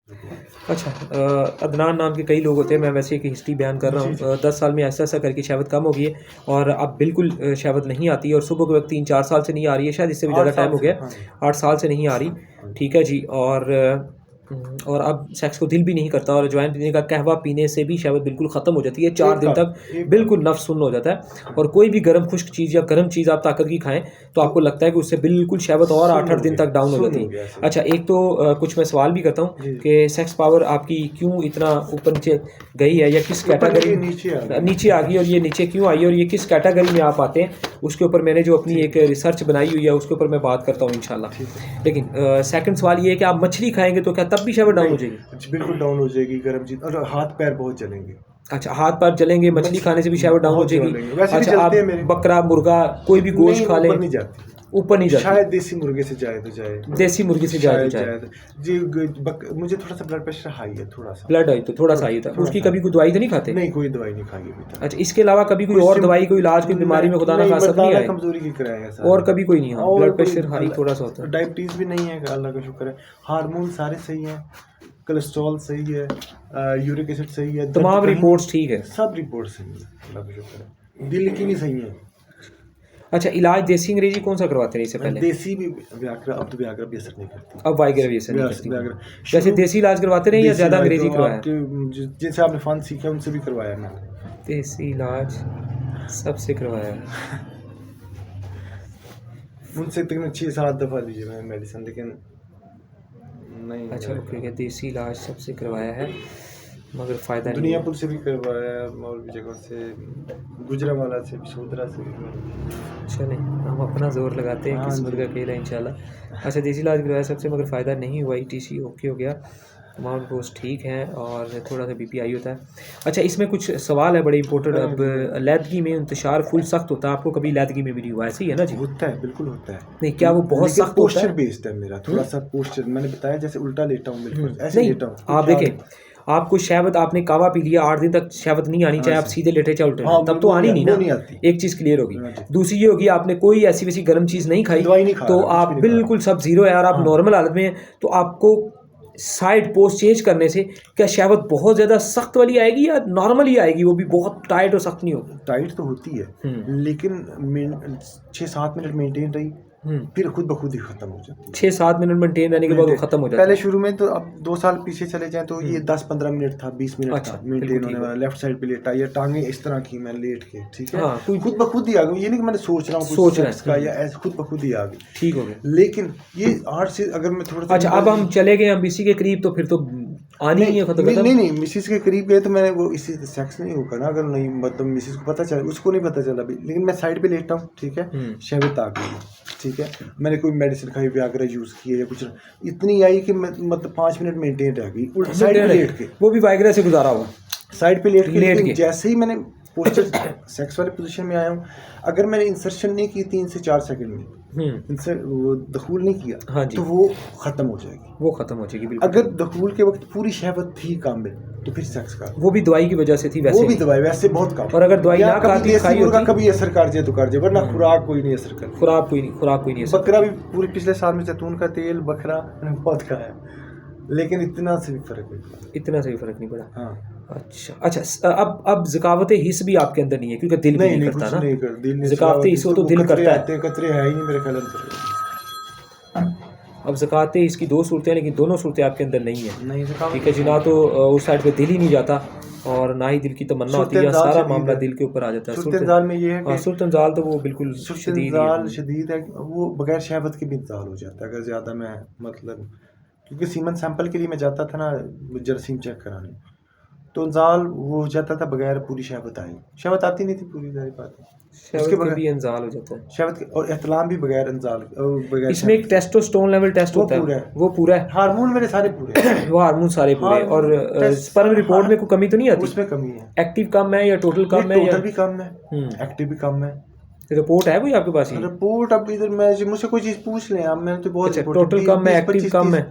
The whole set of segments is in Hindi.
अच्छा अदनान नाम के कई लोग होते हैं, मैं वैसे एक हिस्ट्री बयान कर रहा हूँ। 10 साल में ऐसा ऐसा करके शहवत कम हो गई है और अब बिल्कुल शहवत नहीं आती है और सुबह के वक्त 3-4 साल से नहीं आ रही है, शायद इससे भी ज़्यादा टाइम हो गया, 8 साल से नहीं आ रही। ठीक है जी। और अब सेक्स को दिल भी नहीं करता और अजवाइन पीने का कहवा पीने से भी शहवत बिल्कुल ख़त्म हो जाती है, 4 दिन तक बिल्कुल नफ्स सुन्न हो जाता है। और कोई भी गर्म खुश्क चीज़ या गर्म चीज़ आप ताकत की खाएं तो आपको लगता है कि उससे बिल्कुल शहवत और 8-8 दिन तक डाउन हो जाती है। अच्छा, एक तो कुछ मैं सवाल भी करता हूँ कि सेक्स पावर आपकी क्यों इतना ऊपर नीचे गई है या किस कैटेगरी नीचे आ गई और ये नीचे क्यों आई और ये किस कैटेगरी में आप आते हैं, उसके ऊपर मैंने जो अपनी एक रिसर्च बनाई हुई है उसके ऊपर मैं बात करता हूँ इंशाल्लाह। लेकिन सेकंड सवाल ये है कि आप मछली खाएंगे तो क्या तब भी शहवत डाउन हो जाएगी? बिल्कुल डाउन हो जाएगी, गर्म चीज और हाथ पैर बहुत चलेंगे। अच्छा, हाथ पैर जलेंगे, मछली खाने से भी शहवत डाउन हो जाएगी? अच्छा, आप बकरा मुर्गा कोई भी गोश्त खा लें ऊपर नहीं जाती, ऊपर नहीं जाती? शायद देसी मुर्गे से जाए तो जाए, देसी मुर्गी से जाए तो जाए जी। मुझे थोड़ा सा ब्लड प्रेशर हाई है, थोड़ा सा ब्लड है तो थोड़ा सा ही था। उसकी कभी कोई दवाई तो नहीं खाते? नहीं, कोई दवाई नहीं खाई अभी तक। अच्छा, इसके अलावा कभी कोई और दवाई, कोई इलाज, कोई बीमारी में खुदा ना खासा नहीं है? कमजोरी की कराया है और कभी कोई नहीं? हाँ, ब्लड प्रेशर हाई थोड़ा सा होता है। डायबिटीज भी नहीं है, अल्लाह का शुक्र है। हार्मोन सारे सही है, कोलेस्ट्रॉल सही है, यूरिक एसिड सही है, तमाम रिपोर्ट्स ठीक है, सब रिपोर्ट सही है, अल्लाह का शुक्र है। दिल की भी सही है। अच्छा, इलाज देसी अंग्रेजी कौन सा करवाते हैं इससे पहले? देसी भी व्याग्रा, अब तो व्याग्रा भी असर नहीं करती, अब वाइग्रा भी असर नहीं करती। वैसे देसी इलाज करवाते रहे या ज़्यादा अंग्रेजी करवाया? जिनसे आपने फन सीखा उनसे भी करवाया मैंने। देसी इलाज सबसे करवाया उनसे तकरीबन 6-7 दफ़ा लीजिए मैंने मेडिसिन, लेकिन नहीं। अच्छा, ओके, देसी इलाज सबसे करवाया है मगर फ़ायदा नहीं। दुनियापुर से भी करवाया और भी जगह से, गुजरावाला से भी, सोदरा से भी। चलें, हम अपना जोर लगाते हैं, किस्मत का खेल है इंशाल्लाह। अच्छा, देसी इलाज करवाया सबसे मगर फ़ायदा नहीं हुआ, ETC ओके हो गया, तमाम रिपोर्ट्स ठीक हैं और थोड़ा सा BP हाई होता है। अच्छा, इसमें कुछ सवाल है बड़े इंपॉर्टेंट। अब लैदगी में इंतशार फुल सख्त होता है, आपको कभी लैदगी में भी नहीं हुआ? ऐसे ही है ना जी? होता है, बिल्कुल होता है। नहीं, क्या वो बहुत सख्त होता है? पोस्चर बेस्ड है मेरा, थोड़ा सा पोस्चर मैंने बताया, जैसे उल्टा लेटा हूँ बिल्कुल ऐसे लेटा हूँ। आप देखें, आपको शहवत, आपने कावा पी लिया, 8 दिन तक शहवत नहीं आनी, चाहे आप सीधे लेटे चाहे उल्टे, तब तो आनी नहीं ना। एक चीज़ क्लियर होगी। दूसरी ये होगी, आपने कोई ऐसी वैसी गर्म चीज़ नहीं खाई तो आप बिल्कुल सब जीरो है और आप नॉर्मल हालत में हैं, तो आपको साइड पोस्ट चेंज करने से क्या शहवत बहुत ज़्यादा सख्त वाली आएगी या नॉर्मल ही आएगी, वो भी बहुत टाइट और सख्त नहीं होगी? टाइट तो होती है लेकिन 6-7 मिनट मेंटेन रही, फिर खुद ब खुद ही खत्म हो जाती है। 6-7 मिनट मेंटेन रहने के बाद वो खत्म हो जाता है। पहले शुरू में तो, अब 2 साल पीछे चले जाएं तो ये 10-15 मिनट था, 20 मिनट था मेंटेन होने वाला। लेफ्ट साइड पे लेटा या टांगे इस तरह की मैं लेट के, ठीक है, खुद ब खुद ही आ गई। ये नहीं कि मैंने सोच रहा हूँ इसका या ऐसे, खुद ब खुद ही आ गई, ठीक हो गया। लेकिन ये 8 से अगर मैं थोड़ा सा, अच्छा, अब हम चले गए हम इसी के करीब तो फिर तो आनी ही है खत्म। नहीं, मिसिस के करीब गए तो मैंने वो इसी सेक्स नहीं होगा ना, अगर नहीं, मतलब मिसिस को पता चला, उसको नहीं पता चला अभी, लेकिन मैं साइड पे लेटा हूँ, ठीक है, शहवत आ गई, ठीक है, मैंने कोई मेडिसिन खाई, व्याग्रा यूज किया या कुछ, इतनी आई कि मतलब 5 मिनट मेंटेन रह गई साइड पे लेट के। वो भी वाइग्रा से गुजारा हुआ, साइड पे लेट के। जैसे ही मैंने पोस्चर सेक्स वाले पोजीशन में आया हूँ, अगर मैंने इंसर्शन नहीं की 3 से 4 सेकंड में, वो दखूल नहीं किया, हाँ तो वो खत्म हो जाएगी, वो खत्म हो जाएगी बिल्कुल। अगर दखूल के वक्त पूरी शहवत थी कामिल तो फिर सेक्स का, वो भी दवाई की वजह से थी, वैसे वो भी दवाई वैसे बहुत कम। और अगर दवाई ना खाती खाई होती, कभी असर कर जाए तो कर जाए, वरना खुराक कोई नहीं असर करती। खुराक कोई नहीं। बकरा भी पूरे पिछले साल में जैतून का तेल बकरा बहुत खाया, लेकिन इतना से भी फर्क नहीं पड़ा। हाँ। अच्छा, अब ज़कावत हिस्स भी आपके अंदर नहीं है क्योंकि दिल नहीं करता ना। ज़कावत हिस्स हो तो दिल करता है, कतरे है ही नहीं मेरे ख्याल में। अब ज़कात इसकी 2 सूरतें हैं, लेकिन दोनों सूरतें आपके अंदर नहीं है, ठीक है जी। ना तो उस साइड पे दिल ही नहीं जाता और ना ही दिल की तमन्ना होती है, सारा मामला दिल के ऊपर आ जाता है। सूरत-ए-इंजाल में ये है कि सूरत-ए-इंजाल तो वो बिल्कुल शदीद है, वो बगैर शहवत के भी इंजाल हो जाता है अगर ज़्यादा मैं, मतलब क्योंकि सीमन सैंपल के लिए मैं जाता था ना जरासीम चेक कराने, तो इंजाल वो हो जाता था बगैर पूरी शहवत आई, शहवत आती नहीं थी पूरी, सारी बात है उसके बगैर भी इंजाल हो जाता है, शहवत और एहतलाम भी बगैर इंजाल, बगैर इसमें एक टेस्टोस्टेरोन लेवल टेस्ट होता है, वो पूरा है, हार्मोन मेरे सारे पूरे वो हार्मोन सारे पूरे, और स्पर्म रिपोर्ट में कोई कमी तो नहीं आती? उसमें कमी है, एक्टिव कम है या टोटल कम है? टोटल भी कम है, एक्टिव भी कम है। रिपोर्ट है कोई आपके पास? रिपोर्ट अब इधर मैं, मुझसे कोई चीज़ पूछ लें आप, मैंने तो बहुत टोटल कम है, एक्टिव कम है,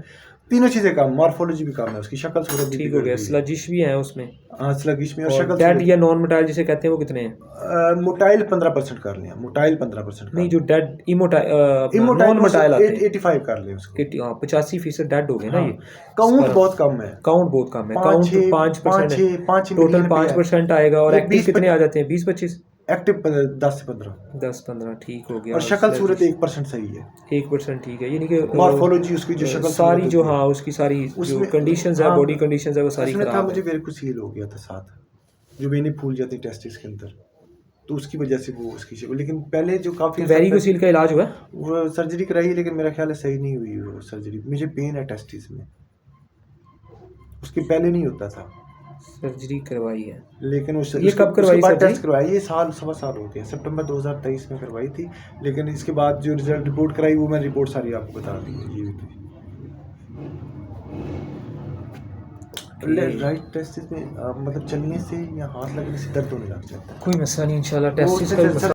तीनों चीजें कम, मॉर्फोलॉजी भी कम है उसकी, शक्ल सूरत भी ठीक हो गया। स्लजिश भी है उसमें, हाँ स्लगिश में, और और शक्ल डेड सूरत या नॉन मोटाइल जिसे कहते हैं वो कितने हैं? मोटाइल 15% कर लिया, मोटाइल 15% नहीं, कर जो डेड लिया, नॉन मोटाइल आते हैं 85 कर लिया उसको। 85% डेड हो गए ना हाँ, ये। काउंट बहुत कम है, काउंट बहुत कम है, 5 काउंट 5% है, 5 टोटल मिलियन पे है। 5% आएगा। और ये एक्टिव 20 कितने आ जाते हैं? 20-25? एक्टिव 10 से 15, 10-15 ठीक हो गया। और शक्ल सूरत 1% सही है। 1% ठीक है, यानी कि मॉर्फोलॉजी उसकी जो शक्ल सारी सूरत जो, होती है, हाँ उसकी सारी जो उसमें कंडीशंस है, हाँ, बॉडी कंडीशंस है, वो सारी उसमें था खराब मुझे है। वेरिकोस हील हो गया था साथ, जो वेनें फूल जाती टेस्टिस के अंदर, तो उसकी वजह से वो उसकी शक्ल, लेकिन पहले जो काफ़ी वेरिकोसील का इलाज हुआ है? वो सर्जरी कराई, लेकिन मेरा ख्याल है सही नहीं हुई वो सर्जरी। मुझे पेन है टेस्टिस में, उसके पहले नहीं होता था, सर्जरी करवाई है? लेकिन ये कब करवाई बाद सर्जरी? टेस्ट करवाई, ये साल सवा साल हो गया, सितंबर 2023 में करवाई थी। लेकिन इसके बाद जो रिजल्ट रिपोर्ट कराई, वो मैंने रिपोर्ट सारी आपको बता दी है ये भी। राइट टेस्टिस में मतलब चलने से या हाथ लगने से दर्द होने लग जाता है, कोई मसला नहीं, इंशाल्लाह वो टेस्ट उससे का भी सर- मसला